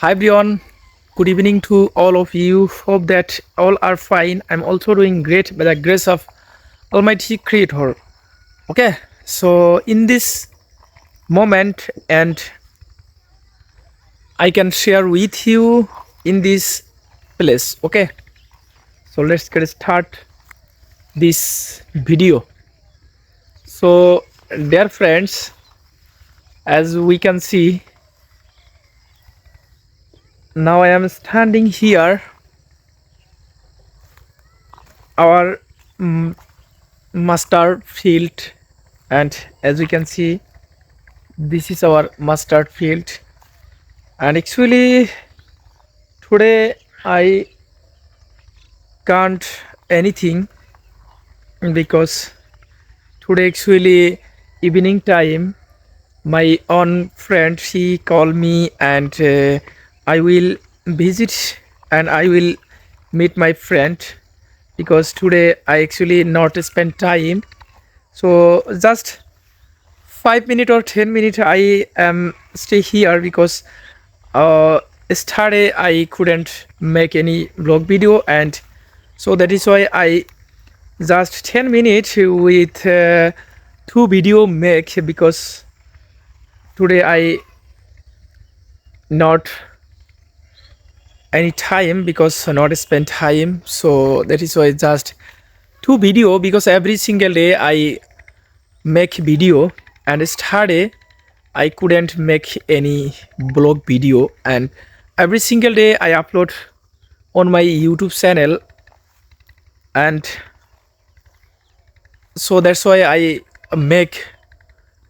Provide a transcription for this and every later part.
Hi everyone, good evening to all of you. Hope that all are fine. I'm also doing great by the grace of Almighty Creator. Okay, so in this moment, and I can share with you in this place. Okay, so let's get start this video. So, dear friends, as we can see, now I am standing here. Our mustard field, and as we can see, this is our mustard field. And actually today I can't anything because today actually evening time my own friend she called me, and I will visit and I will meet my friend because today I actually not spend time. So just 5 minutes or 10 minutes I am stay here because yesterday I couldn't make any vlog video, and so that is why I just 10 minutes with two video make because today I not any time because not spend time. So that is why just two video because every single day I make video, and yesterday I couldn't make any blog video, and every single day I upload on my YouTube channel, and so that's why I make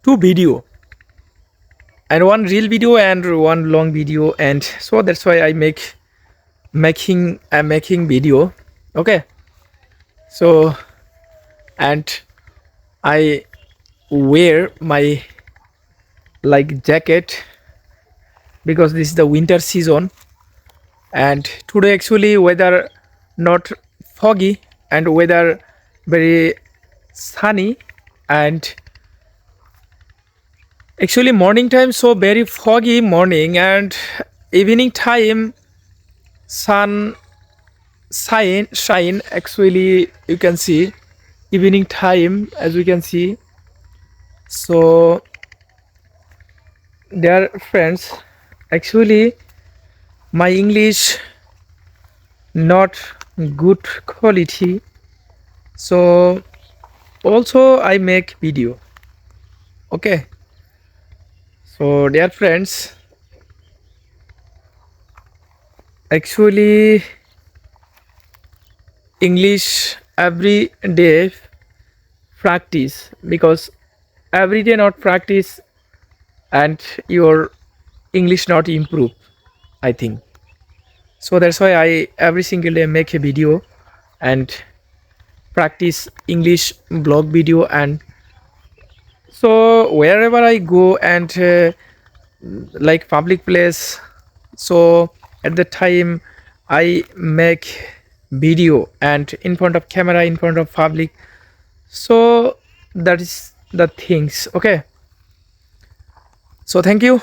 two video, and one real video and one long video, and so that's why I making video. Okay, so and I wear my like jacket because this is the winter season, and today actually weather not foggy and weather very sunny, and actually morning time so very foggy morning, and evening time sun shine actually you can see evening time as we can see. So dear friends, actually my English not good quality, so also I make video. Okay, so dear friends, actually English every day practice because every day not practice and your English not improve, I think. So that's why I every single day make a video and practice English blog video, and so wherever I go and like public place, so at the time I make video and in front of camera in front of public. So that is the things. Okay, so thank you.